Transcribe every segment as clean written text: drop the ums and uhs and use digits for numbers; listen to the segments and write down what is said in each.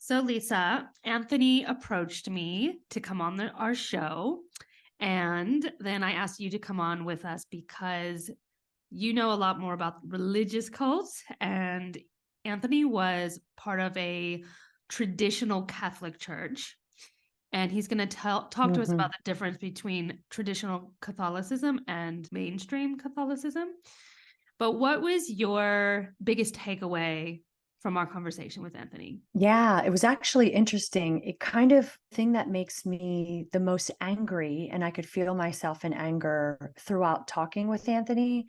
So, Lisa, Anthony approached me to come on our show. And then I asked you to come on with us because you know a lot more about religious cults. And Anthony was part of a traditional Catholic church. And he's going to talk to us hmm about the difference between traditional Catholicism and mainstream Catholicism. But what was your biggest takeaway from our conversation with Anthony? Yeah, it was actually interesting. It kind of thing that makes me the most angry, and I could feel myself in anger throughout talking with Anthony,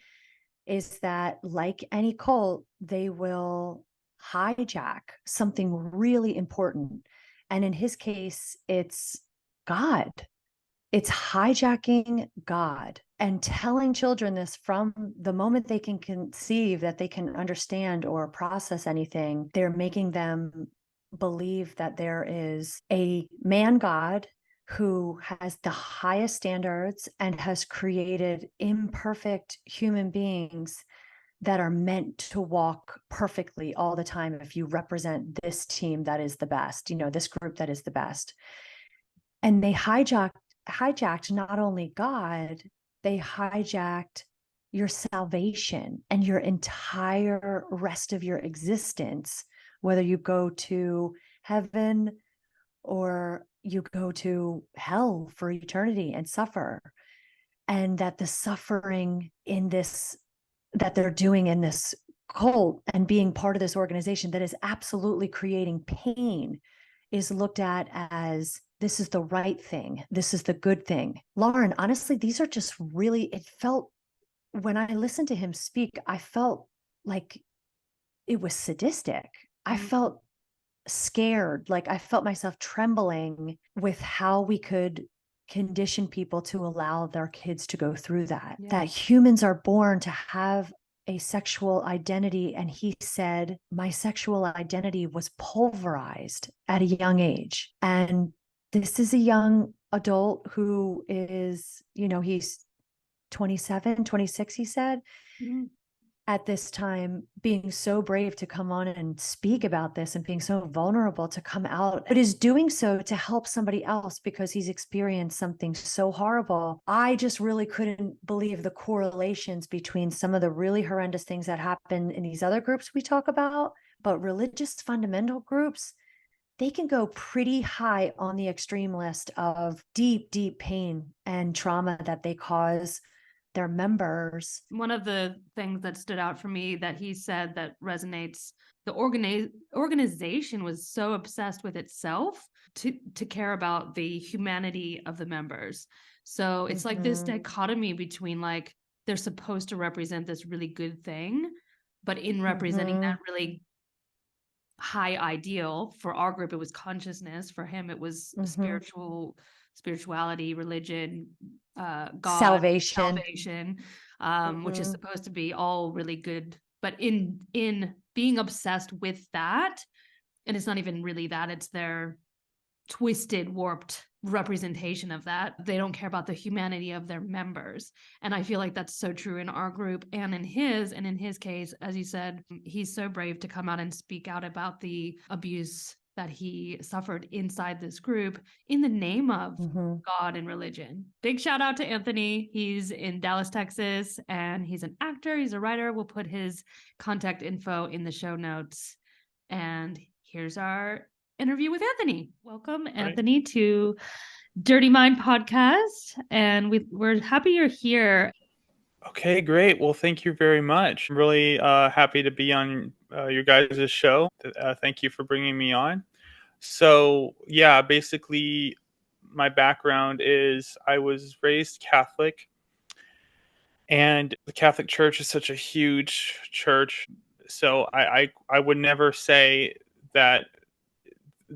is that like any cult, they will hijack something really important. And in his case, it's God. It's hijacking God and telling children this from the moment they can conceive that they can understand or process anything. They're making them believe that there is a man God who has the highest standards and has created imperfect human beings that are meant to walk perfectly all the time if you represent this team that is the best, this group that is the best. And they hijacked not only God, they hijacked your salvation and your entire rest of your existence, whether you go to heaven or you go to hell for eternity and suffer. And that the suffering in this, that they're doing in this cult and being part of this organization that is absolutely creating pain is looked at as this is the right thing. This is the good thing. Lauren, honestly, these are just really, it felt when I listened to him speak, I felt like it was sadistic. I Mm, felt scared. Like I felt myself trembling with how we could condition people to allow their kids to go through that. yeah. That humans are born to have a sexual identity. And he said, my sexual identity was pulverized at a young age. And this is a young adult who is, he's 27, 26, he said, Mm, at this time being so brave to come on and speak about this and being so vulnerable to come out, but is doing so to help somebody else because he's experienced something so horrible. I just really couldn't believe the correlations between some of the really horrendous things that happen in these other groups we talk about, but religious fundamental groups, they can go pretty high on the extreme list of deep, deep pain and trauma that they cause their members. One of the things that stood out for me that he said that resonates, the organization was so obsessed with itself to care about the humanity of the members. So it's like this Mhm. dichotomy between like they're supposed to represent this really good thing, but in representing that Mhm. really high ideal, for our group it was consciousness, for him it was Mhm. spirituality, religion, God, Salvation. salvation, which is Mhm. supposed to be all really good, but in being obsessed with that, and it's not even really that, it's their twisted, warped representation of that. They don't care about the humanity of their members. And I feel like that's so true in our group and in his. And in his case, as you said, he's so brave to come out and speak out about the abuse that he suffered inside this group in the name of Mhm. God and religion. Big shout out to Anthony. He's in Dallas, Texas, and he's an actor, he's a writer. We'll put his contact info in the show notes. And here's our interview with Anthony. Welcome, Right. Anthony, to Dirty Mind Podcast. And we're happy you're here. Okay, great. Well, thank you very much. I'm really happy to be on your guys' show. Thank you for bringing me on. So, yeah, basically, my background is I was raised Catholic, and the Catholic Church is such a huge church. So, I would never say that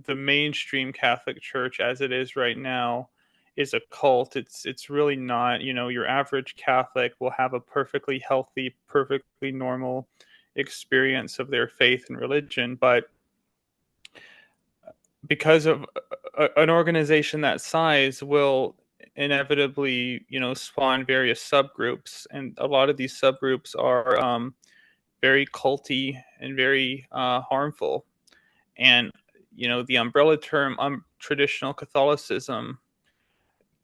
the mainstream Catholic Church as it is right now is a cult. It's really not. You know, your average Catholic will have a perfectly healthy, perfectly normal experience of their faith and religion, but because of an organization that size will inevitably, spawn various subgroups, and a lot of these subgroups are very culty and very harmful. And the umbrella term traditional Catholicism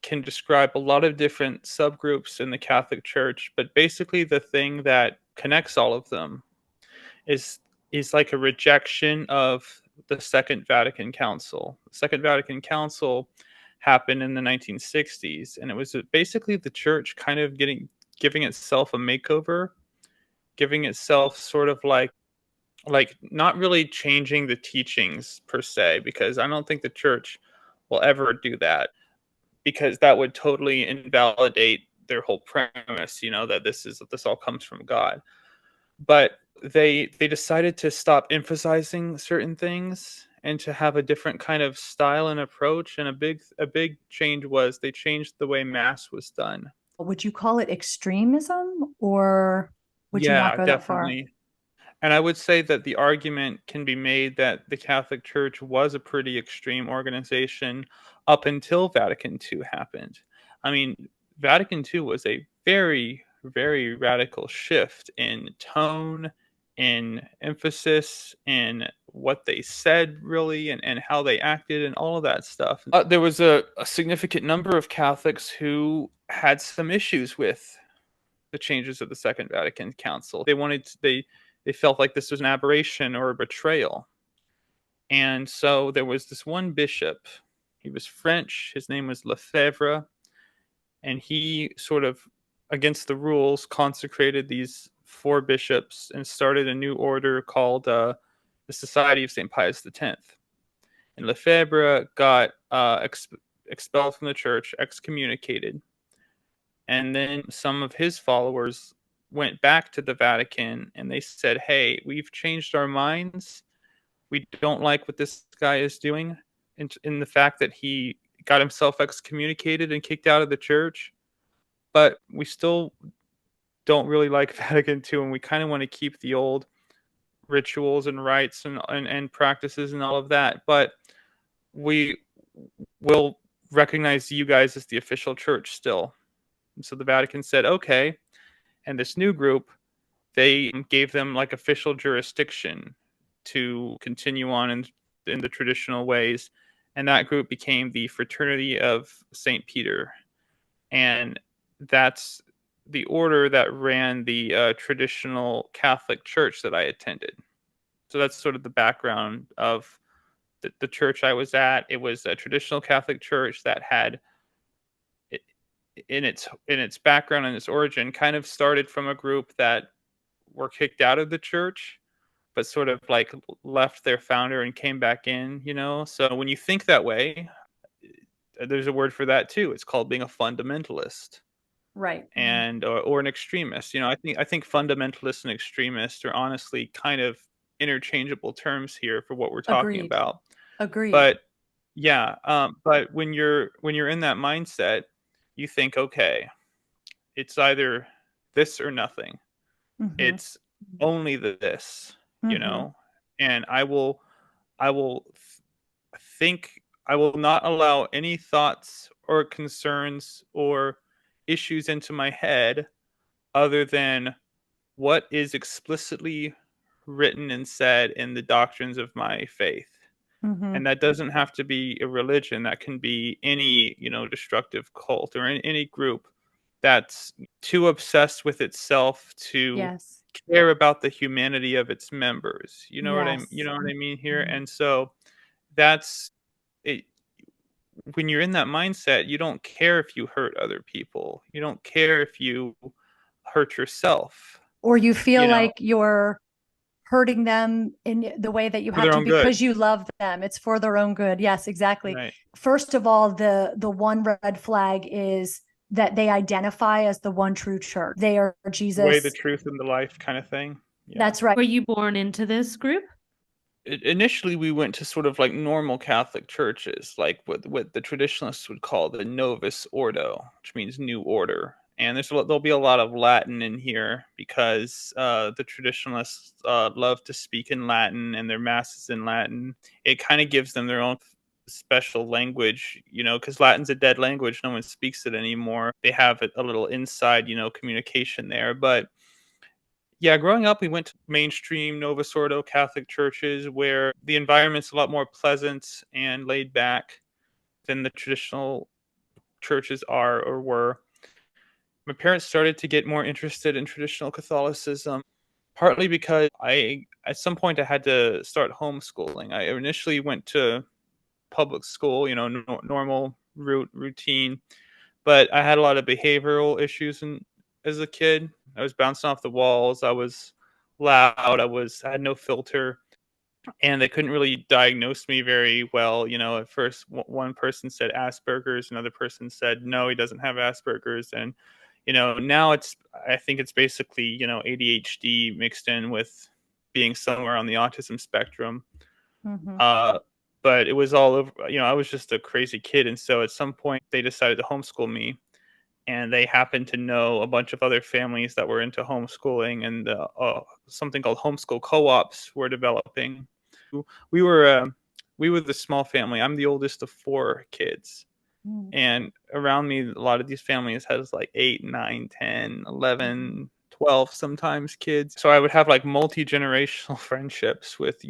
can describe a lot of different subgroups in the Catholic Church, but basically the thing that connects all of them is like a rejection of the Second Vatican Council. The Second Vatican Council happened in the 1960s, and it was basically the church kind of giving itself a makeover, giving itself sort of like not really changing the teachings per se, because I don't think the church will ever do that, because that would totally invalidate their whole premise, that this all comes from God. But they decided to stop emphasizing certain things and to have a different kind of style and approach, and a big change was they changed the way mass was done. Would you call it extremism, or would you not Yeah, go that far? definitely. And I would say that the argument can be made that the Catholic Church was a pretty extreme organization up until Vatican II happened. I mean, Vatican II was a very, very radical shift in tone, in emphasis, in what they said, really, and how they acted, and all of that stuff. There was a significant number of Catholics who had some issues with the changes of the Second Vatican Council. They felt like this was an aberration or a betrayal. And so there was this one bishop. He was French. His name was Lefebvre, and he sort of, against the rules, consecrated these four bishops and started a new order called the Society of St. Pius X. And Lefebvre got expelled from the church, excommunicated. And then some of his followers went back to the Vatican and they said, hey, we've changed our minds. We don't like what this guy is doing, in the fact that he got himself excommunicated and kicked out of the church. But we still don't really like Vatican II, and we kind of want to keep the old rituals and rites and practices and all of that. But we will recognize you guys as the official church still. And so the Vatican said, okay. And this new group, they gave them like official jurisdiction to continue on in the traditional ways. And that group became the Fraternity of St. Peter. And that's the order that ran the traditional Catholic church that I attended. So that's sort of the background of the church I was at. It was a traditional Catholic church that had, in its background and its origin, kind of started from a group that were kicked out of the church, but sort of like left their founder and came back in. So when you think that way, there's a word for that too. It's called being a fundamentalist. Right. And or an extremist. I think fundamentalist and extremist are honestly kind of interchangeable terms here for what we're talking Agreed. about. Agreed. But yeah, but when you're in that mindset, you think, okay, it's either this or nothing. Mhm. It's only this, Mhm. and I will think, I will not allow any thoughts or concerns or issues into my head other than what is explicitly written and said in the doctrines of my faith. Mhm. And that doesn't have to be a religion. That can be any, destructive cult or any group that's too obsessed with itself to Yes. care about the humanity of its members. You know what I Yes. mean here? Mhm. And so that's it. When you're in that mindset, you don't care if you hurt other people. You don't care if you hurt yourself, Or you feel you know, like you're hurting them in the way that you for have their to own good. because you love them. It's for their own good. Yes, exactly. Right. First of all, the one red flag is that they identify as the one true church. They are The way, the Jesus. truth, and the life kind of thing. Yeah. That's right. Were you born into this group? Initially, we went to sort of like normal Catholic churches, like what the traditionalists would call the Novus Ordo, which means new order. And there'll be a lot of Latin in here because the traditionalists love to speak in Latin and their masses in Latin. It kind of gives them their own special language, because Latin's a dead language. No one speaks it anymore. They have a little inside, communication there. But Yeah, growing up, we went to mainstream Nova Sordo Catholic churches where the environment's a lot more pleasant and laid back than the traditional churches are or were. My parents started to get more interested in traditional Catholicism, partly because at some point, I had to start homeschooling. I initially went to public school, normal routine, but I had a lot of behavioral issues as a kid. I was bouncing off the walls. I was loud. I had no filter, and they couldn't really diagnose me very well. At first, one person said Asperger's, another person said no, he doesn't have Asperger's, and now I think it's basically ADHD mixed in with being somewhere on the autism spectrum. Hmm. Uh, but it was all over. I was just a crazy kid, and so at some point they decided to homeschool me, and they happened to know a bunch of other families that were into homeschooling, and something called homeschool co-ops were developing. We were uh, we were the small family. I'm the oldest of four kids, and around me, a lot of these families has like 8, 9, 10, Hmm. 11, 12 sometimes kids. So I would have like multi-generational friendships with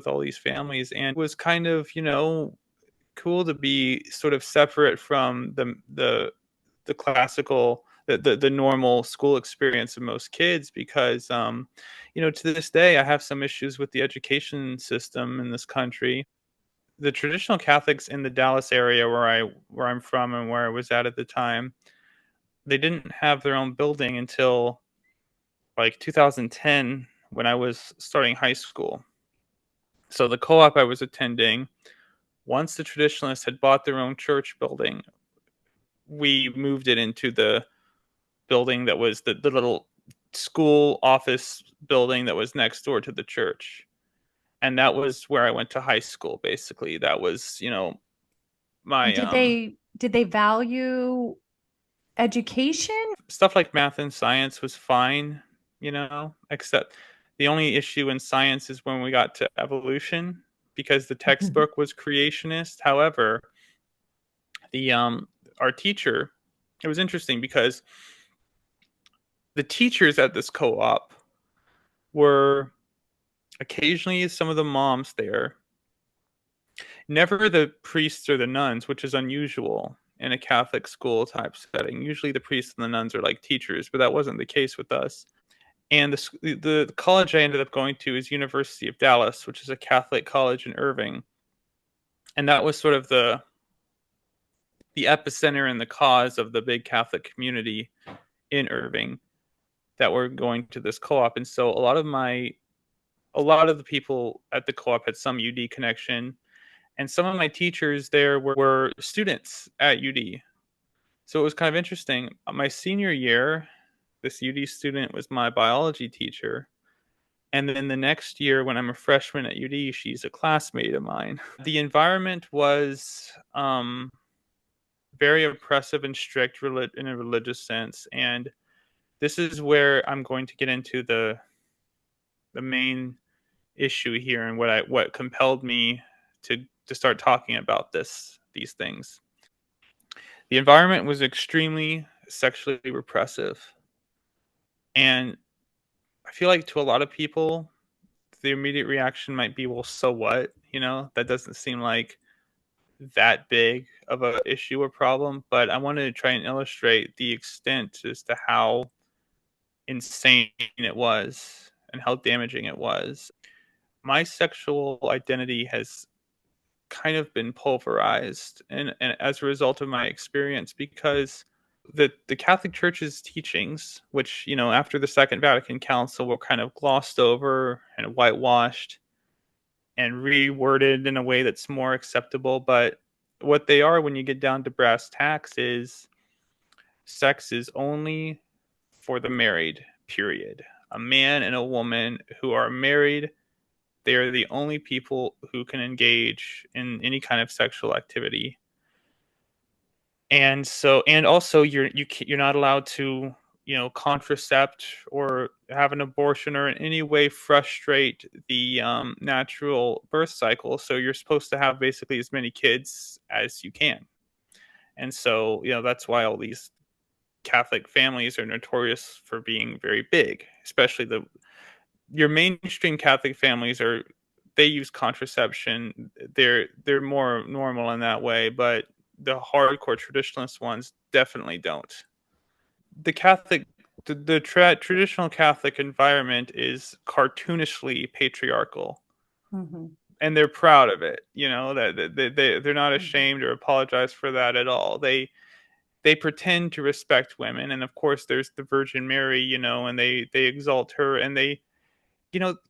all these families, and it was kind of cool to be sort of separate from the classical the normal school experience of most kids, because to this day I have some issues with the education system in this country. The traditional Catholics in the Dallas area where I'm from and where I was at the time, they didn't have their own building until like 2010, when I was starting high school. So the co-op I was attending, once the traditionalists had bought their own church building, we moved it into the building that was the little school office building that was next door to the church. And that was where I went to high school, basically. That was, And my did they value education? stuff like math and science was fine, except the only issue in science is when we got to evolution, because the textbook was creationist. However, the our teacher, it was interesting because the teachers at this co-op were occasionally some of the moms there, never the priests or the nuns, which is unusual in a Catholic school type setting. Usually the priests and the nuns are like teachers, but that wasn't the case with us. And the college I ended up going to is University of Dallas, which is a Catholic college in Irving. And that was sort of the epicenter and the cause of the big Catholic community in Irving that were going to this co-op. And so a lot of the people at the co-op had some UD connection, and some of my teachers there were students at UD. So it was kind of interesting. My senior year, this UD student was my biology teacher. And then the next year, when I'm a freshman at UD, she's a classmate of mine. The environment was very oppressive and strict in a religious sense. And this is where I'm going to get into the main issue here, and what compelled me to start talking about these things. The environment was extremely sexually repressive, and I feel like to a lot of people, the immediate reaction might be, well, so what? That doesn't seem like that big of a issue or problem. But I wanted to try and illustrate the extent as to how insane it was and how damaging it was. My sexual identity has kind of been pulverized, and as a result of my experience, because the Catholic Church's teachings, which after the Second Vatican Council were kind of glossed over and whitewashed and reworded in a way that's more acceptable, but what they are when you get down to brass tacks is sex is only for the married, period. A man and a woman who are married, they are the only people who can engage in any kind of sexual activity. And also you're not allowed to contracept or have an abortion or in any way frustrate the natural birth cycle. So you're supposed to have basically as many kids as you can. And so that's why all these Catholic families are notorious for being very big, especially your mainstream Catholic families they use contraception. They're more normal in that way, but the hardcore traditionalist ones definitely don't. The Catholic traditional Catholic environment is cartoonishly patriarchal, Mhm. and they're proud of it. You know that they're not Mhm. ashamed or apologize for that at all. They pretend to respect women, and of course there's the Virgin Mary, and they exalt her, and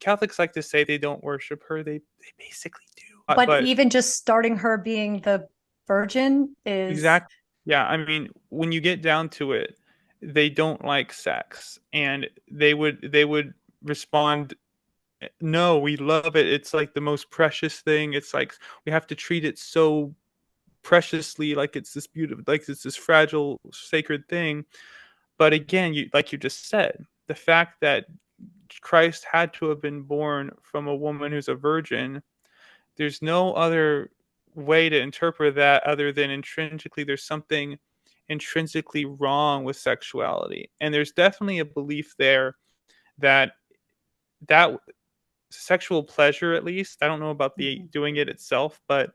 Catholics like to say they don't worship her. They basically do. But But even just starting her being the virgin is. exactly, yeah. I mean, when you get down to it, they don't like sex, and they would respond, "No, we love it. It's like the most precious thing. It's like we have to treat it so preciously, like it's this beautiful, like it's this fragile, sacred thing." But again, like you just said, the fact that Christ had to have been born from a woman who's a virgin, there's no other way to interpret that other than intrinsically there's something intrinsically wrong with sexuality. And there's definitely a belief there that that sexual pleasure, at least, I don't know about the Mhm. doing it itself, but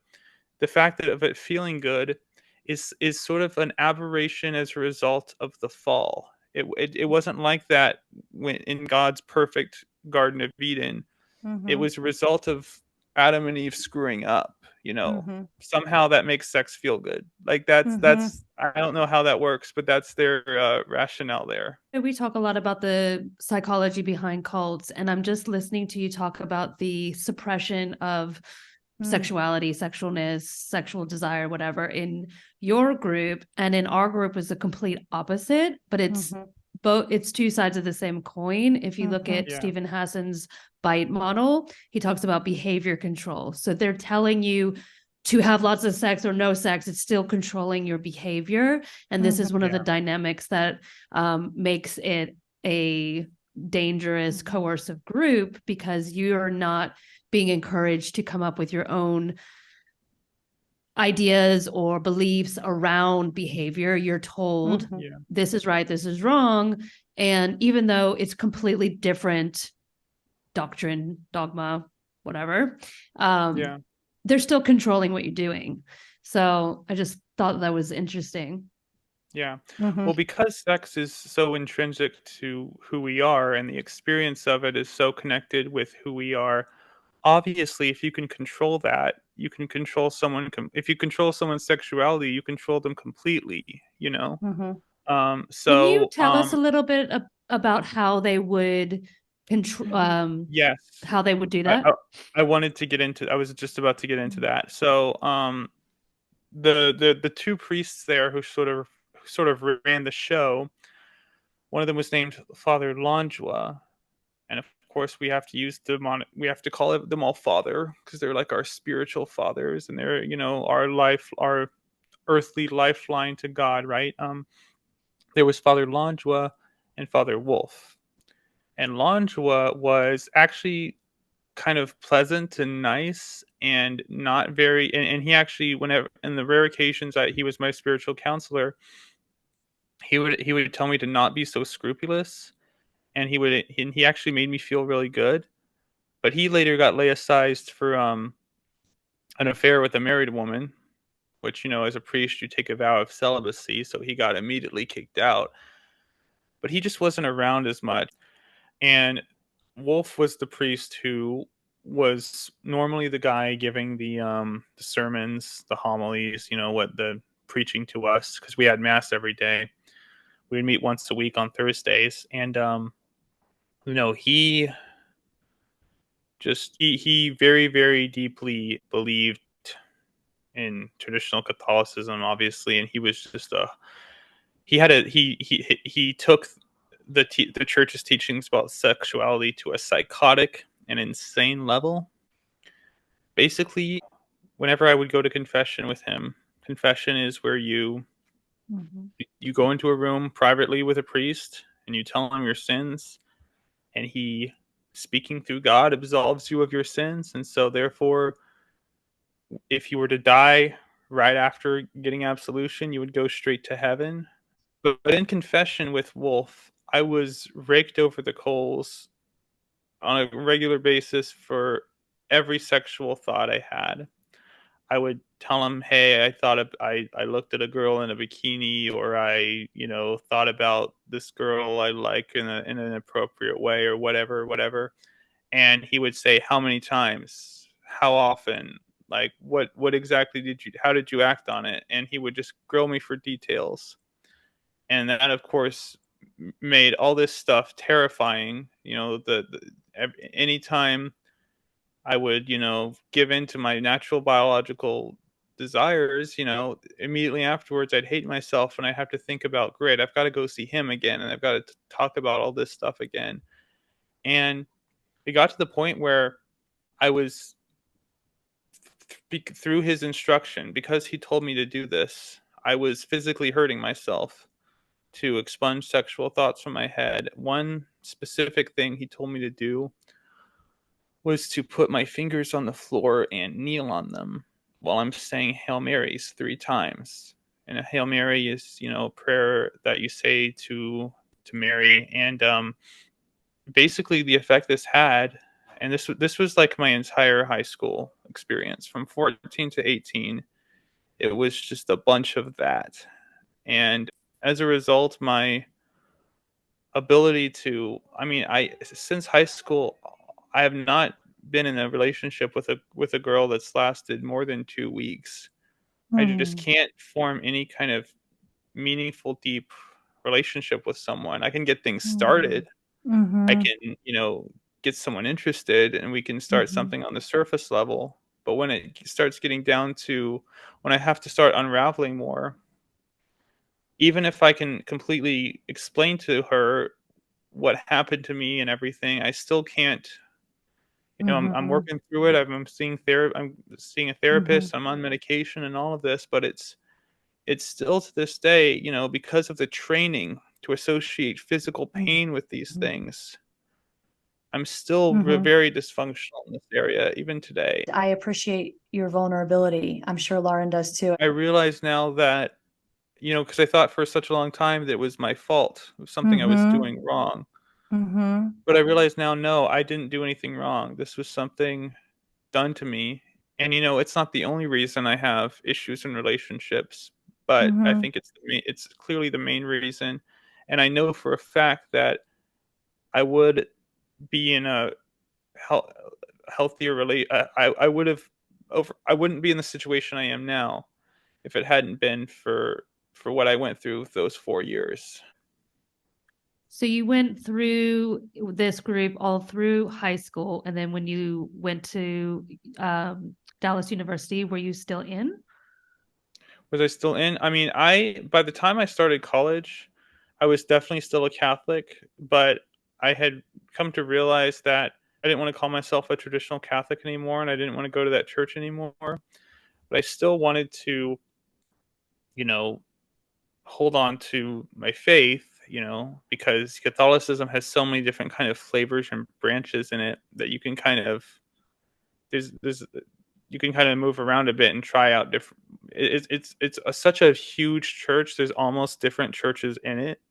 the fact that of it feeling good is sort of an aberration as a result of the fall. It wasn't like that when in God's perfect Garden of Eden. It Mhm. was a result of Adam and Eve screwing up. Mhm. Somehow that makes sex feel good. Like Mhm. that's I don't know how that works, but that's their rationale there. And we talk a lot about the psychology behind cults, and I'm just listening to you talk about the suppression of Mm. sexuality, sexualness, sexual desire, whatever in your group, and in our group is the complete opposite, but Mhm. it's two sides of the same coin. If you look Mhm. at Yeah. Stephen Hassan's bite model, he talks about behavior control. So they're telling you to have lots of sex or no sex, it's still controlling your behavior. And this is Mhm. one of the Yeah. dynamics that makes it a dangerous, Mhm. coercive group because you're not being encouraged to come up with your own ideas or beliefs around behavior. You're told Mhm. Yeah. this is right, this is wrong. And even though it's completely different doctrine, dogma, whatever, um, Yeah. they're still controlling what you're doing. So I just thought that was interesting. Yeah. Mhm. Well, because sex is so intrinsic to who we are and the experience of it is so connected with who we are, obviously, if you can control that, you can control someone. If you control someone's sexuality, you control them completely, you know? Mhm. Can you So, tell us a little bit about how they would control, Mhm. yes, how they would do I, that? I, I wanted to get into, I was just about to get into Mhm. that. So, the two priests there who sort of ran the show. One of them was named Father Langua, and of course we have to use we have to them all Father because they're like our spiritual fathers, and they're our earthly lifeline to God, right? There was Father Langua and Father Wolf, and Langua was actually kind of pleasant and nice and not very and he actually whenever in the rare occasions that he was my spiritual counselor, he would tell me to not be so scrupulous, and he actually made me feel really good. But he later got laicized for an affair with a married woman, which as a priest you take a vow of celibacy, so he got immediately kicked out. But he just wasn't around as much. And Wolf was the priest who was normally the guy giving the sermons, the homilies, what the preaching to us, because we had mass every day. We would meet once a week on Thursdays, and he he very very deeply believed in traditional Catholicism, obviously, and he was just a he had a he took the church's teachings about sexuality to a psychotic and insane level. Basically, whenever I would go to confession with him, confession is where Mhm. you go into a room privately with a priest and you tell him your sins, and he, speaking through God, absolves you of your sins. And so therefore, if you were to die right after getting absolution, you would go straight to heaven. But in confession with Wolf, I was raked over the coals on a regular basis for every sexual thought I had. I would tell him, "Hey, I looked at a girl in a bikini, or I thought about this girl I like in an inappropriate way, or whatever." And he would say, "How many times? How often? Like, what exactly how did you act on it?" And he would just grill me for details. And that, of course, made all this stuff terrifying. Anytime I would, give in to my natural biological desires, immediately afterwards I'd hate myself and I have to think about, great, I've got to go see him again and I've got to talk about all this stuff again. And it got to the point where I was through his instruction, because he told me to do this, I was physically hurting myself to expunge sexual thoughts from my head. One specific thing he told me to do was to put my fingers on the floor and kneel on them while I'm saying Hail Marys 3 times. And a Hail Mary is, a prayer that you say to Mary. And basically, the effect this had, and this was like my entire high school experience from 14 to 18. It was just a bunch of that. And as a result, my ability to, I mean, I since high school, I have not been in a relationship with a girl that's lasted more than 2 weeks. I just Mm, can't form any kind of meaningful, deep relationship with someone. I can get things mm, started. I mhm, can, get someone interested and we can start mhm, something on the surface level. But when it starts getting down to when I have to start unraveling more, even if I can completely explain to her what happened to me and everything, I still can't. I'm mhm, working through it. I'm seeing a mhm, therapist. I'm on medication and all of this, but it's still to this day, because of the training to associate physical mhm, pain with these things. I'm still mhm. very dysfunctional in this area, even today. I appreciate your vulnerability. I'm sure Lauren does too. I realize now that, because I thought for such a long time that it was my fault, it was something I was Mhm, doing wrong. mhm, But I realize now, no, I didn't do anything wrong. This was something done to me. And it's not the only reason I have issues in relationships, but I mhm, think it's clearly the main reason. And I know for a fact that I would be in a hel- healthier relate. I would have I wouldn't be in the situation I am now if it hadn't been for what I went through those 4 years. So you went through this group all through high school, and then when you went to Dallas University, were you still in? Was I still in? I mean, I by the time I started college, I was definitely still a Catholic, but I had come to realize that I didn't want to call myself a traditional Catholic anymore, and I didn't want to go to that church anymore. But I still wanted to, you know, hold on to my faith, because Catholicism has so many different kind of flavors and branches in it that you can kind of there's you can kind of move around a bit and try out different. Such a huge church. There's almost different churches in it,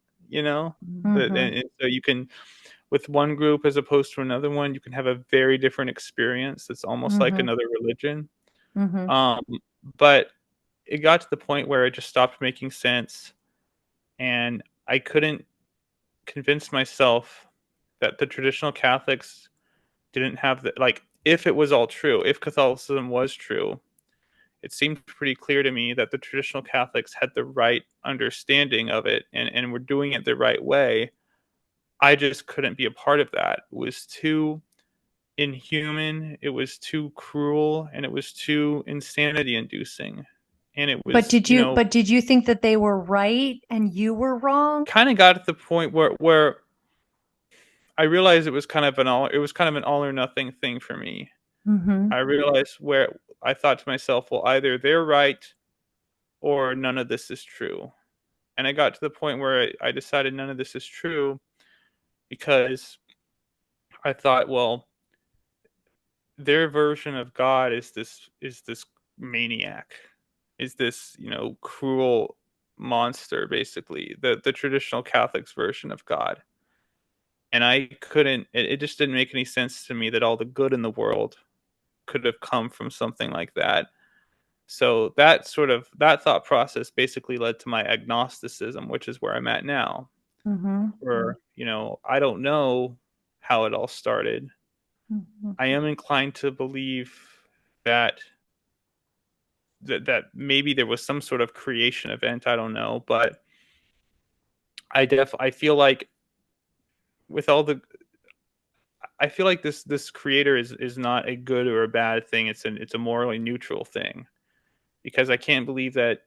mhm, and so you can, with one group as opposed to another one, you can have a very different experience. It's almost like mhm, another religion. mhm, Um, but it got to the point where it just stopped making sense, and I couldn't convince myself that the traditional Catholics didn't have the, like, if it was all true, if Catholicism was true, it seemed pretty clear to me that the traditional Catholics had the right understanding of it and were doing it the right way. I just couldn't be a part of that. It was too inhuman, it was too cruel, and it was too insanity inducing. And it But was, did you think that they were right and you were wrong? kind of got to the point where I realized it was kind of an all or nothing thing for me. I Mhm, realized where I thought to myself, well, either they're right or none of this is true. And I got to the point where I decided none of this is true, because I thought, well, their version of God is this maniac, is this, cruel monster, basically, the traditional Catholic's version of God. And I couldn't, it just didn't make any sense to me that all the good in the world could have come from something like that. So that thought process basically led to my agnosticism, which is where I'm at now. Mm-hmm. Where, I don't know how it all started. Mm-hmm. I am inclined to believe that that maybe there was some sort of creation event. I don't know, but I feel like with all the I feel like this creator is not a good or a bad thing. It's a morally neutral thing, because I can't believe that,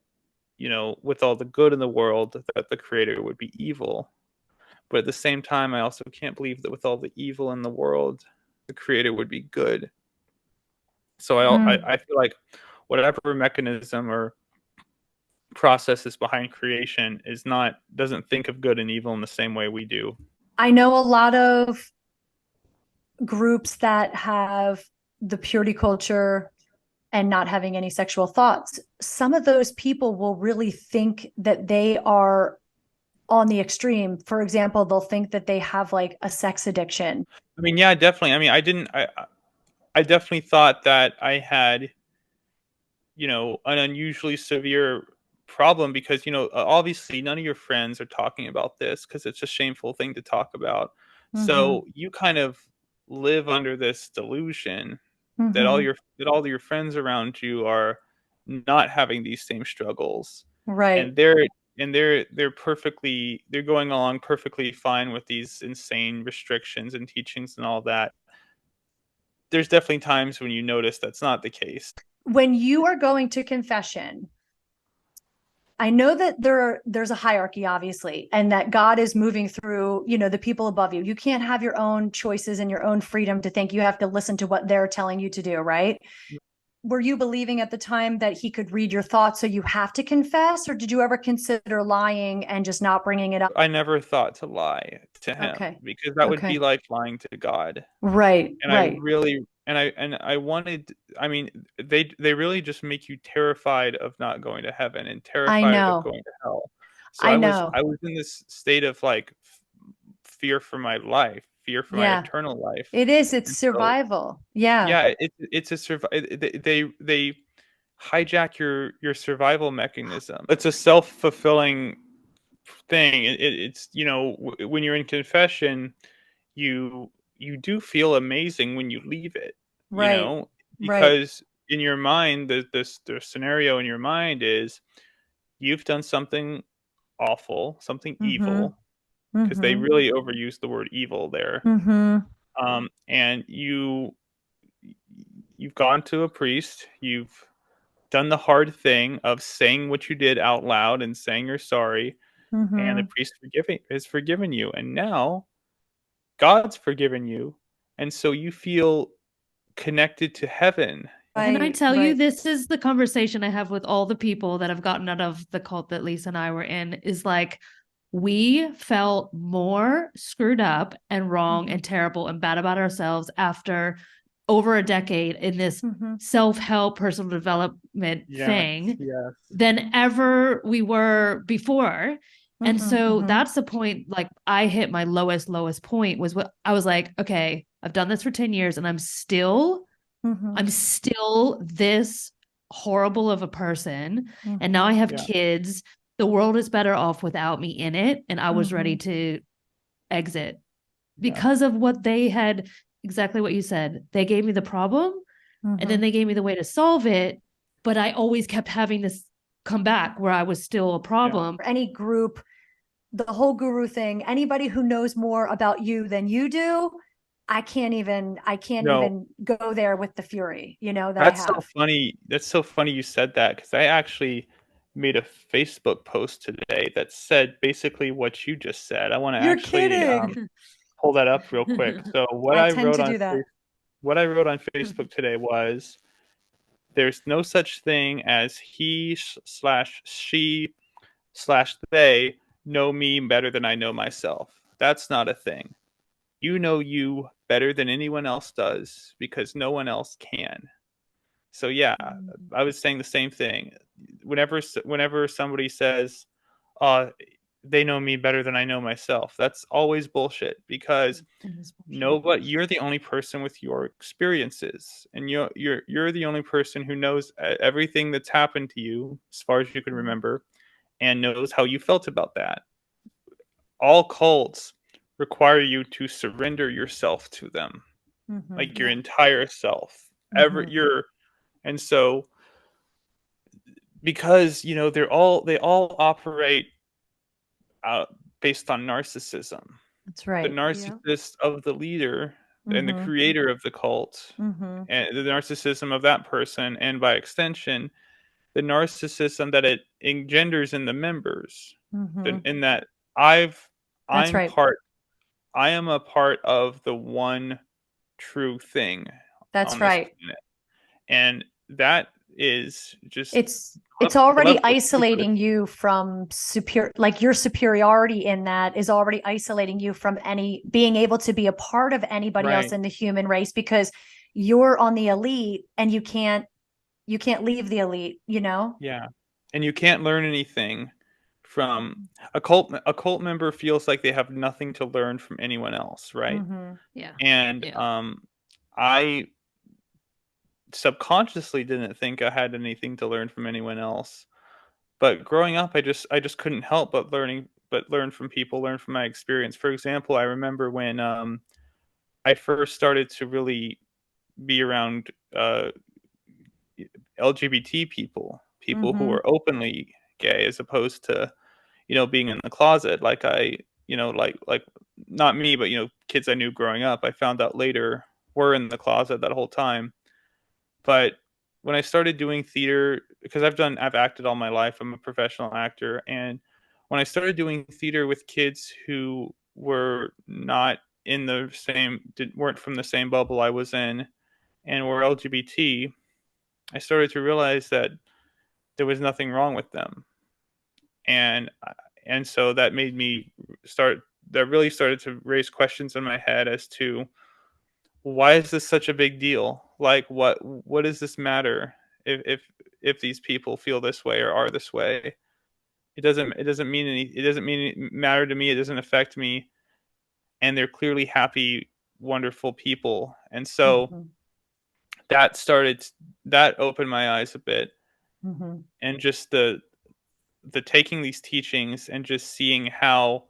with all the good in the world, that the creator would be evil. But at the same time, I also can't believe that with all the evil in the world, the creator would be good. So I feel like whatever mechanism or processes behind creation doesn't think of good and evil in the same way we do. I know a lot of groups that have the purity culture and not having any sexual thoughts. Some of those people will really think that they are on the extreme. For example, they'll think that they have like a sex addiction. I mean, yeah, definitely. I mean, I definitely thought that I had, an unusually severe problem, because, obviously none of your friends are talking about this because it's a shameful thing to talk about. So you kind of live under this delusion that all your friends around you are not having these same struggles, Right. and they're going along perfectly fine with these insane restrictions and teachings and all that. There's definitely times when you notice that's not the case. When you are going to confession, I know that there's a hierarchy, obviously, and that God is moving through, the people above you. You can't have your own choices and your own freedom to think. You have to listen to what they're telling you to do, right? Were you believing at the time that he could read your thoughts, so you have to confess, or did you ever consider lying and just not bringing it up? I never thought to lie to him, Okay. because that would Okay. be like lying to God. Right. And Right. I wanted, I mean, they really just make you terrified of not going to heaven and I terrified of know. going to hell. So I I was know. I was in this state of like fear for my life, fear for my Yeah. eternal life. It is. It's And so survival. Yeah. yeah, it's a they hijack your survival mechanism. It's a self-fulfilling thing. It's, when you're in confession, you do feel amazing when you leave it, Right. Right. because in your mind, the scenario in your mind is you've done something awful, something Mm-hmm. evil, because they Mm-hmm. really overuse the word evil there. Mm-hmm. And you've gone to a priest, you've done the hard thing of saying what you did out loud and saying you're sorry, and the Mm-hmm. priest has forgiven you, and now God's forgiven you, and so you feel connected to heaven. Can I Right. tell you, Right. this is the conversation I have with all the people that have gotten out of the cult that Lisa and I were in, is like, we felt more screwed up and wrong and terrible and bad about ourselves after over a decade in this self-help personal development thing Yes. than ever we were before. And so that's the point. Like, I hit my lowest point was what I was like, okay, I've done this for 10 years and I'm still this horrible of a person. And now I have kids. The world is better off without me in it. And I was ready to exit because of what they had, exactly what you said. They gave me the problem and then they gave me the way to solve it. But I always kept having this come back where I was still a problem. Any group, the whole guru thing, anybody who knows more about you than you do, I can't even No, go there with the fury, that I that's so have. funny. That's so funny you said that, because I actually made a Facebook post today that said basically what you just said. I want to You're actually kidding. pull that up real quick. So I tend to do that. what I wrote on Facebook today was, there's no such thing as slash she slash they know me better than I know myself. That's not a thing. You know you better than anyone else does, because no one else can. So yeah, I was saying the same thing. Whenever somebody says, uh, they know me better than I know myself. That's always bullshit because It is bullshit. nobody, you're the only person with your experiences, and you're the only person who knows everything that's happened to you as far as you can remember, and knows how you felt about that. All cults require you to surrender yourself to them, Mhm. like your Yeah. entire self. Mhm. And so because they all operate based on narcissism. That's The right. Yeah. narcissist of the leader and the Mhm. creator of the cult, Mhm. and the narcissism of that person, and by extension, the narcissism that it engenders in the members. Mhm. In that I've That's I'm right. part I am a part of the one true thing That's on this right. planet. And that is just It's the already level of isolating stupid. you from like your superiority in that is already isolating you from any being able to be a part of anybody else Right. in the human race because you're on the elite and you can't leave the elite, you know? Yeah. And you can't learn anything from a cult member feels like they have nothing to learn from anyone else, right? Mhm. Yeah. And Yeah. I subconsciously didn't think I had anything to learn from anyone else. But growing up, I just couldn't help but learn from people, learn from my experience. For example, I remember when I first started to really be around LGBT people, people who Mhm. were openly gay as opposed to, being in the closet like like not me, but kids I knew growing up, I found out later were in the closet that whole time. But when I started doing theater, because I've acted all my life, I'm a professional actor, and when I started doing theater with kids who were not in the same weren't from the same bubble I was in and were LGBT, I started to realize that there was nothing wrong with them. And so that made me start that really started to raise questions in my head as to why is this such a big deal? Like what does this matter if these people feel this way or are this way? It doesn't mean any matter to me. It doesn't affect me, and they're clearly happy, wonderful people. And so Mhm. that started that opened my eyes a bit, Mhm. and just the taking these teachings and just seeing how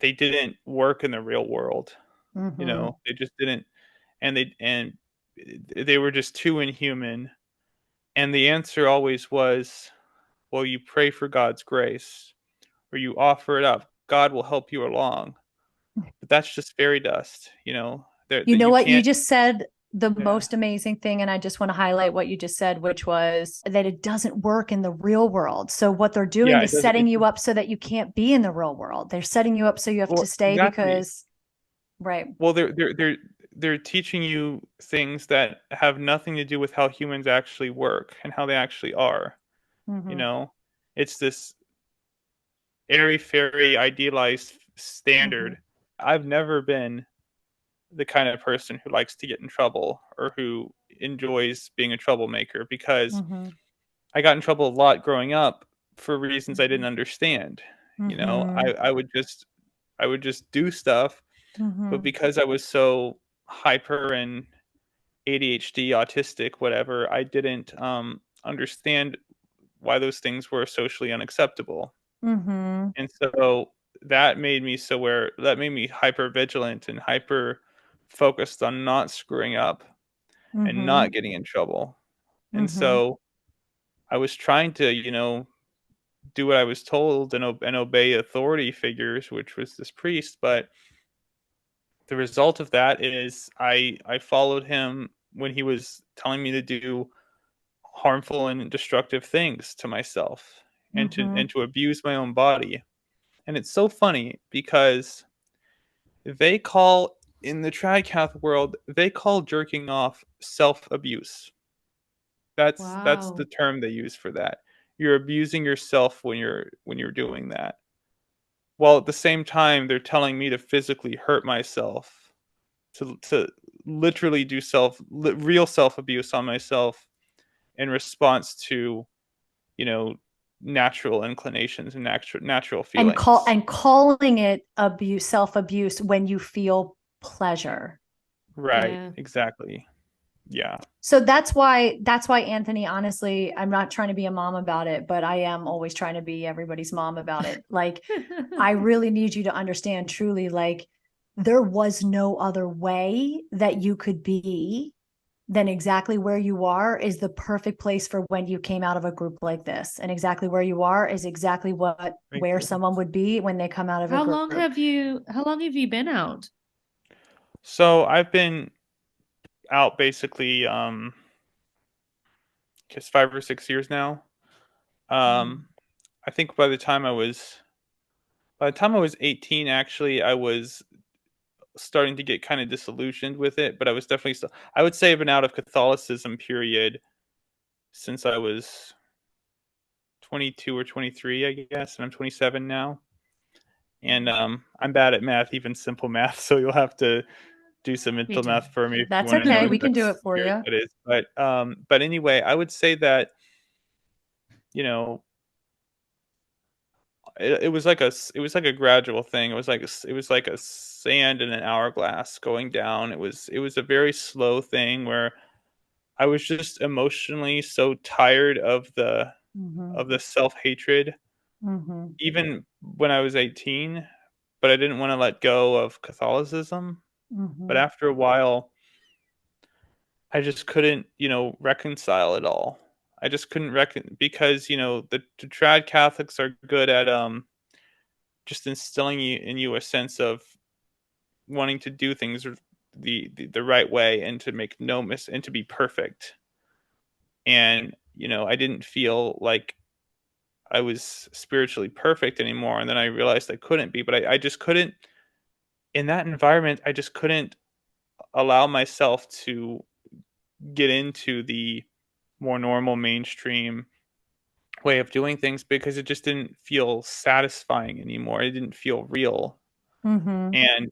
they didn't work in the real world. Mhm. They just didn't, and they were just too inhuman. And the answer always was, well, you pray for God's grace or you offer it up. God will help you along. But that's just fairy dust, You that know you what? You can't. just said the Yeah. most amazing thing. And I just want to highlight what you just said, which was that it doesn't work in the real world. So, what they're doing Yeah, is setting you up so that you can't be in the real world. They're setting you up so you have well, to stay exactly. because, right. Well, they're teaching you things that have nothing to do with how humans actually work and how they actually are, you Hmm. know? It's this airy fairy idealized Hmm. standard. I've never been the kind of person who likes to get in trouble or who enjoys being a troublemaker because Hmm. I got in trouble a lot growing up for reasons I didn't Mhm. understand. Hmm. I would just do stuff, but Hmm. because I was so hyper and ADHD, autistic, whatever, I didn't understand why those things were socially unacceptable. Hmm. And so that made me hyper vigilant and hyper focused on not screwing up and Hmm. not getting in trouble. And Hmm. so I was trying to, do what I was told and obey authority figures, which was this priest. But the result of that is I followed him when he was telling me to do harmful and destructive things to myself Hmm. and to abuse my own body. And it's so funny because they call in the tricath world, they call jerking off self-abuse. That's the Wow. term they use for that. You're abusing yourself when you're doing that. While at the same time they're telling me to physically hurt myself, to literally do real self-abuse on myself in response to, you know, natural inclinations and natural And feelings. calling it abuse, self-abuse, when you feel pleasure. Right. Yeah. Exactly. Yeah. So that's why Anthony, honestly, I'm not trying to be a mom about it, but I am always trying to be everybody's mom about it. Like, I really need you to understand truly, like, there was no other way that you could be than exactly where you are is the perfect place for when you came out of a group like this. And exactly where you are is exactly Thank where you. someone would be when they come out of a How group. long have you been out? So I've been out basically just 5 or 6 years now. Um, I think by the time I was 18, actually, I was starting to get kind of disillusioned with it, but I was definitely still, I would say I've been out of Catholicism period since I was 22 or 23, I guess, and I'm 27 now. And I'm bad at math, even simple math, so you'll have to do some Me mental too. math for me if you That's want to know okay. what We can do next it for year you. that is. But anyway, I would say that, you know, it was like it was like a gradual thing. It was like a sand in an hourglass going down. It was a very slow thing where I was just emotionally so tired Mm-hmm. of the self-hatred Mm-hmm. even when I was 18, but I didn't want to let go of Catholicism. But Mm-hmm. after a while, I just couldn't, reconcile it all. I just couldn't because, the trad Catholics are good at just instilling in you a sense of wanting to do things the right way and to make no miss and to be perfect. And, I didn't feel like I was spiritually perfect anymore. And then I realized I couldn't be, but I just couldn't in that environment, I just couldn't allow myself to get into the more normal mainstream way of doing things because it just didn't feel satisfying anymore. It didn't feel real. Mm-hmm. And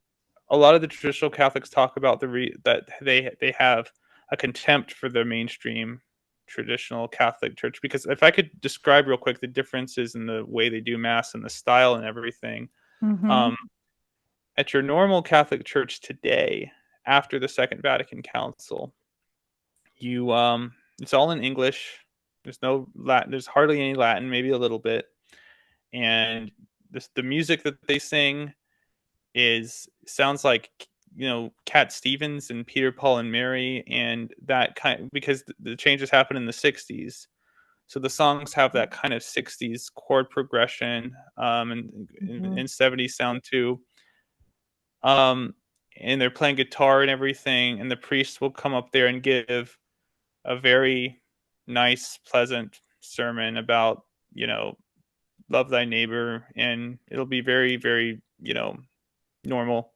a lot of the traditional Catholics talk about that they have a contempt for the mainstream traditional Catholic Church because if I could describe real quick the differences in the way they do mass and the style and everything, Mm-hmm. um, at your normal Catholic Church today, after the Second Vatican Council, you it's all in English. There's no Latin. There's hardly any Latin, maybe a little bit. And the music that they sing is sounds like Cat Stevens and Peter Paul and Mary and that kind because the changes happen in the 60s. So the songs have that kind of 60s chord progression Mm-hmm. and 70s sound too. Um, and they're playing guitar and everything, and the priest will come up there and give a very nice, pleasant sermon about, love thy neighbor, and it'll be very, very, normal.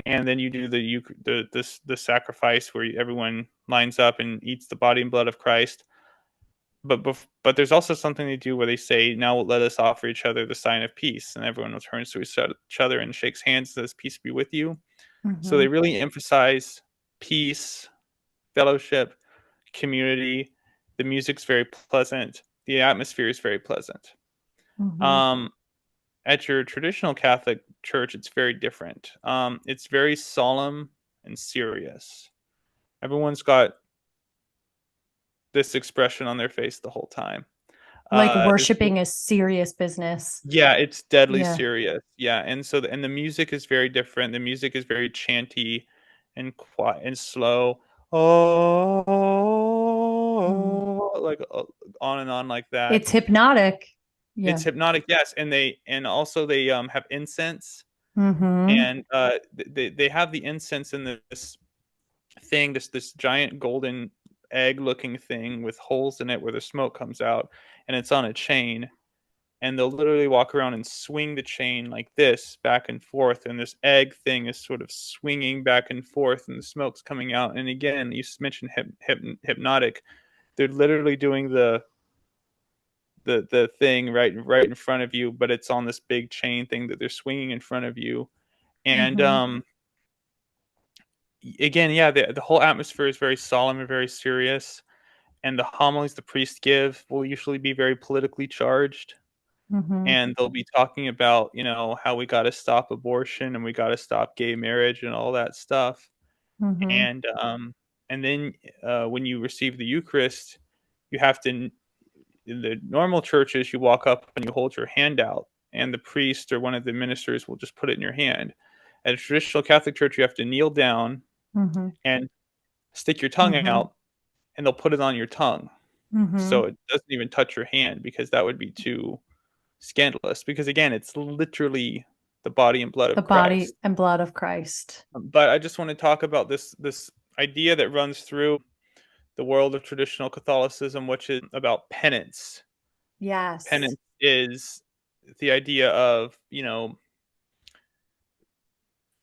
And then you do the sacrifice where everyone lines up and eats the body and blood of Christ. But there's also something they do where they say, "Now let us offer each other the sign of peace," and everyone turns to each other and shakes hands, says, "Peace be with you." So Mm-hmm. they really emphasize peace, fellowship, community. The music's very pleasant. The atmosphere is very pleasant. Mm-hmm. Um, at your traditional Catholic church, it's very different. It's very solemn and serious. Everyone's got this expression on their face the whole time. Like There's worshiping is serious business. Yeah, it's deadly Yeah. serious. Yeah, and so and the music is very different. The music is very chanty and quiet and slow. Mm. Oh, like on and on like that. It's hypnotic. It's Yeah. hypnotic, yes, and also they have incense Mm-hmm. and they have the incense in this thing, this giant golden egg looking thing with holes in it where the smoke comes out, and it's on a chain and they'll literally walk around and swing the chain like this back and forth and this egg thing is sort of swinging back and forth and the smoke's coming out and again you mentioned hypnotic. They're literally doing the thing right in front of you but it's on this big chain thing that they're swinging in front of you and Mm-hmm. again yeah the whole atmosphere is very solemn and very serious and the homilies the priests give will usually be very politically charged, Mm-hmm. and they'll be talking about, how we got to stop abortion and we got to stop gay marriage and all that stuff. Mm-hmm. And then when you receive the Eucharist, you have to, in the normal churches, you walk up and you hold your hand out, and the priest or one of the ministers will just put it in your hand. At a traditional Catholic church, you have to kneel down Mm-hmm. and stick your tongue Mm-hmm. out, and they'll put it on your tongue. Mm-hmm. So it doesn't even touch your hand, because that would be too scandalous. Because again, it's literally the body and blood The of body Christ. and blood of Christ. But I just want to talk about this idea that runs through the world of traditional Catholicism, which is about penance. Yes. Penance is the idea of,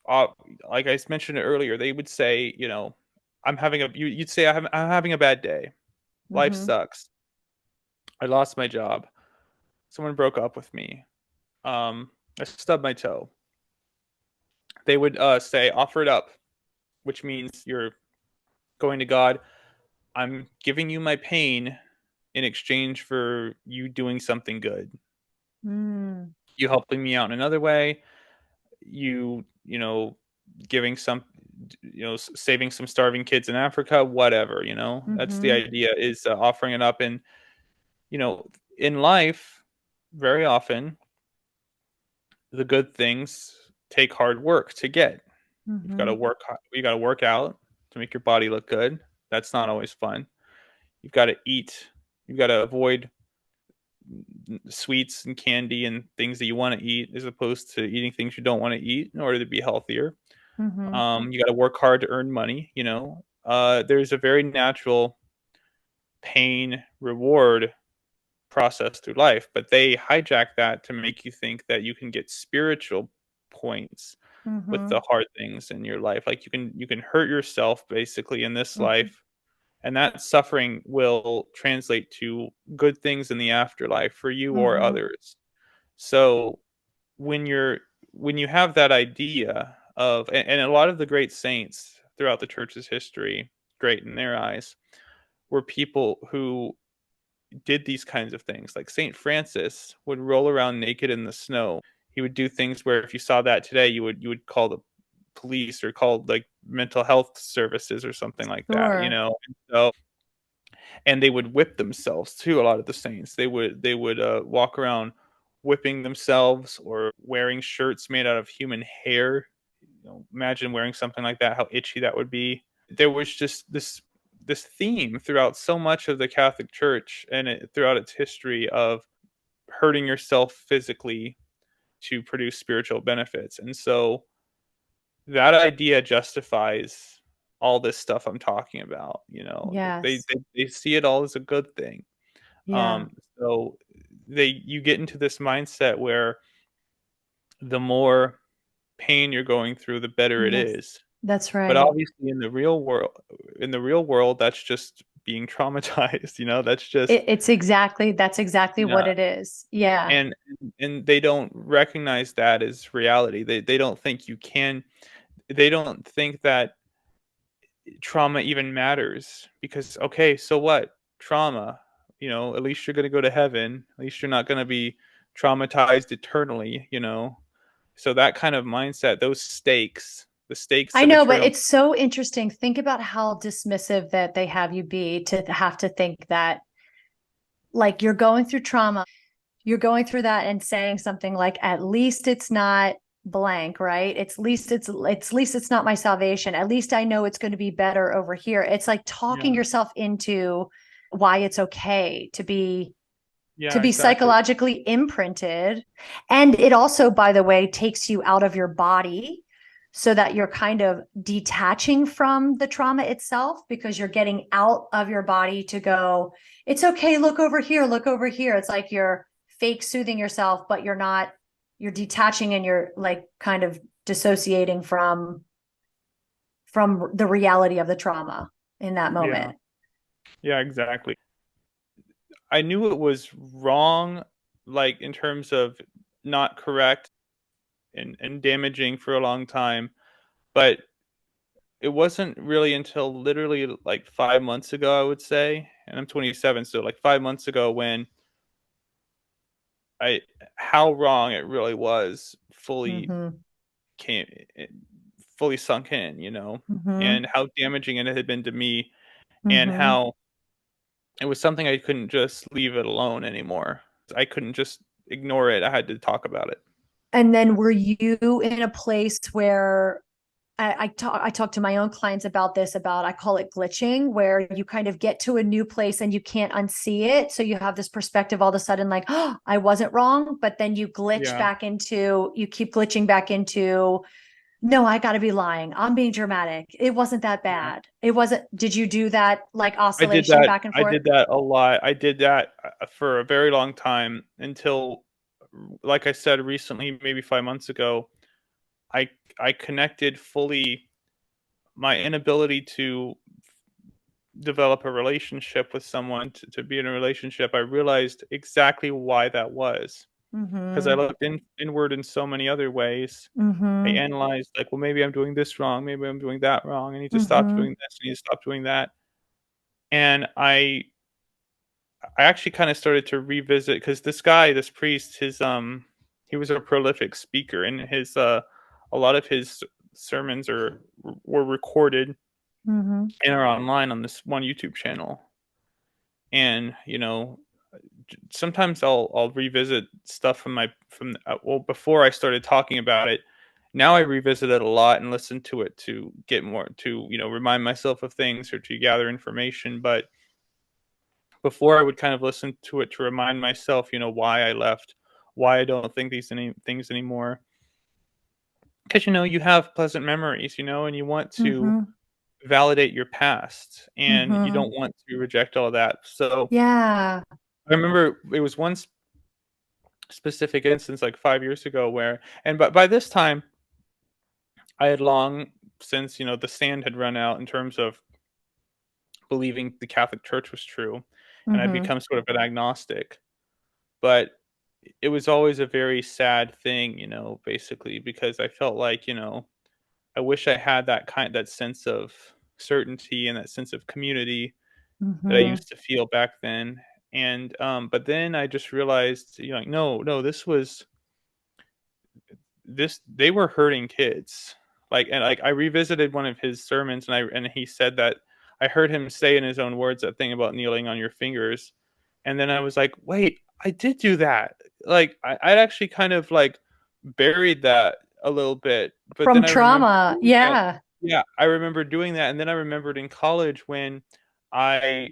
uh, like I mentioned it earlier, they would say, you'd say, I'm having a bad day. Life Mm-hmm. sucks. I lost my job. Someone broke up with me. I stubbed my toe. They would say, offer it up, which means you're going to God. I'm giving you my pain in exchange for you doing something good. Mm. You helping me out in another way. You giving some, saving some starving kids in Africa, whatever. That's the Mm-hmm. idea, is offering it up. And you know in life, very often the good things take hard work to get. You've got Mm-hmm. to work. You got to work out to make your body look good. That's not always fun. You've got to eat. You've got to avoid sweets and candy and things that you want to eat, as opposed to eating things you don't want to eat in order to be healthier. Mm-hmm. You got to work hard to earn money. There's a very natural pain reward process through life, but they hijack that to make you think that you can get spiritual points with Mm-hmm. the hard things in your life. Like you can hurt yourself basically in this Mm-hmm. life, and that suffering will translate to good things in the afterlife for you or Mm-hmm. others. So when you have that idea of, and a lot of the great saints throughout the church's history, great in their eyes, were people who did these kinds of things. Like Saint Francis would roll around naked in the snow. He would do things where if you saw that today, you would call the police or call like mental health services or something like that. Sure. And they would whip themselves too. A lot of the saints, they would walk around whipping themselves, or wearing shirts made out of human hair. Imagine wearing something like that, how itchy that would be. There was just this theme throughout so much of the Catholic Church, and throughout its history, of hurting yourself physically to produce spiritual benefits. And so that idea justifies all this stuff I'm talking about. They, Yes. they they see it all as a good thing. Yeah. So you get into this mindset where the more pain you're going through, the better it Yes. is. That's But right. obviously in the real world, that's just being traumatized. That's just, That's exactly what yeah. it is. Yeah. And they don't recognize that as reality. They don't think you can. They don't think that trauma even matters, because okay, so what? Trauma. At least you're going to go to heaven. At least you're not going to be traumatized eternally. So that kind of mindset, those stakes, the stakes I of know, but eternal. it's so interesting. Think about how dismissive that they have you be, to have to think that, like, you're going through trauma, you're going through that and saying something like, at least it's not blank, right? At least it's not my salvation. At least I know it's going to be better over here. It's like talking Yeah. yourself into why it's okay to Yeah, be exactly. psychologically imprinted. And it also, by the way, takes you out of your body, so that you're kind of detaching from the trauma itself, because you're getting out of your body to go, it's okay, look over here, look over here. It's like you're fake soothing yourself, but you're not, you're detaching, and you're like kind of dissociating from the reality of the trauma in that Yeah. moment. Yeah, exactly. I knew it was wrong, like in terms of not correct and damaging for a long time, but it wasn't really until literally like 5 months ago, I would say, and I'm 27, so like 5 months ago, when I how wrong it really was fully Mm-hmm. came fully sunk in, you know, Mm-hmm. and how damaging it had been to me, and Mm-hmm. how it was something I couldn't just leave it alone anymore. I couldn't just ignore it. I had to talk about it. And then were you in a place where I talk to my own clients about this, about, I call it glitching, where you kind of get to a new place and you can't unsee it. So you have this perspective all of a sudden, like, oh, I wasn't wrong. But then Yeah. you keep glitching back into, no, I got to be lying. I'm being dramatic. It wasn't that Yeah. bad. It wasn't. Did you do that like I did oscillation that back and I forth? did that a lot. I did that, for a very long time until, like I said, recently, maybe 5 months ago, I I connected fully my inability to develop a relationship with someone, to be in a relationship. I realized exactly why that was, because I Mm-hmm. looked inward in so many other ways. I Mm-hmm. analyzed, like, well, maybe I'm doing this wrong, maybe I'm doing that wrong. I need to stop Mm-hmm. doing this. I need to stop doing that. And I actually kind of started to revisit, because this guy, this priest, he was a prolific speaker, and a lot of his sermons were recorded Mm-hmm. and are online on this one YouTube channel. And sometimes I'll revisit stuff well, before I started talking about it. Now I revisit it a lot and listen to it to get more, to remind myself of things or to gather information. But before, I would kind of listen to it to remind myself, why I left, why I don't think these things anymore. Because you have pleasant memories, and you want to Mm-hmm. validate your past, and you Mm-hmm. don't want to reject all that. So Yeah. I remember it was one specific instance, like 5 years ago, where, and by this time, I had long since, the sand had run out in terms of believing the Catholic Church was true, and I'd Mm-hmm. become sort of an agnostic. But it was always a very sad thing, basically, because I felt like, I wish I had that sense of certainty and that sense of community that I Mm-hmm. used to feel back then. And but then I just realized, like, no, no, they were hurting kids. Like, I revisited one of his sermons, and he said that, I heard him say in his own words that thing about kneeling on your fingers. And then I was like, wait, I did do that. Like, I'd actually kind of like buried that a little bit, but From then I remember trauma. doing that. Yeah. Yeah, I remember doing that, and then I remembered in college when I,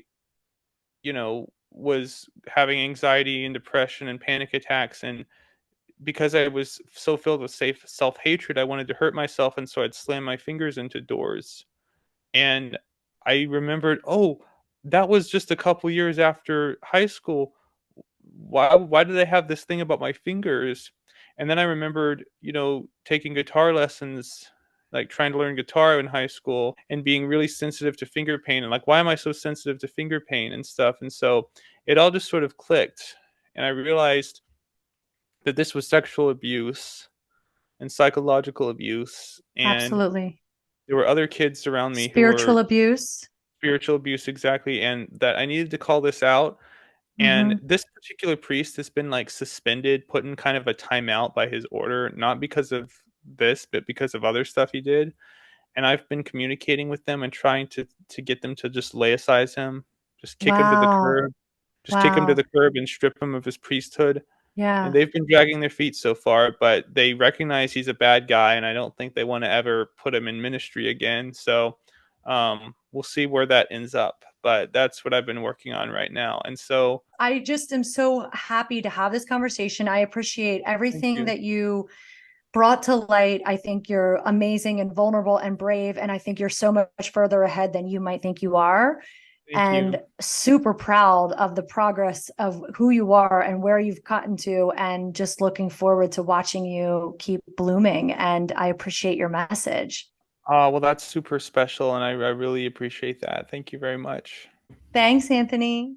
was having anxiety and depression and panic attacks, and because I was so filled with safe self-hatred, I wanted to hurt myself, and so I'd slam my fingers into doors. And I remembered, oh, that was just a couple years after high school. Why did I have this thing about my fingers? And then I remembered, taking guitar lessons, like trying to learn guitar in high school, and being really sensitive to finger pain, and like, why am I so sensitive to finger pain and stuff? And so it all just sort of clicked, and I realized that this was sexual abuse and psychological abuse, and Absolutely. there were other kids around me who were Spiritual abuse. spiritual abuse, exactly, and that I needed to call this out. And Mm-hmm. this particular priest has been, like, suspended, put in kind of a timeout by his order, not because of this, but because of other stuff he did. And I've been communicating with them and trying to get them to just laicize him, just kick him to the Wow. curb, just kick him to Wow. the curb and strip him of his priesthood. And Yeah. they've been dragging their feet so far, but they recognize he's a bad guy, and I don't think they want to ever put him in ministry again. So we'll see where that ends up. But that's what I've been working on right now. And so, I just am so happy to have this conversation. I appreciate thank everything you. that you brought to light. I think you're amazing and vulnerable and brave. And I think you're so much further ahead than you might think you are. Thank And you. super proud of the progress of who you are and where you've gotten to, and just looking forward to watching you keep blooming. And I appreciate your message. Well, that's super special, and I really appreciate that. Thank you very much. Thanks, Anthony.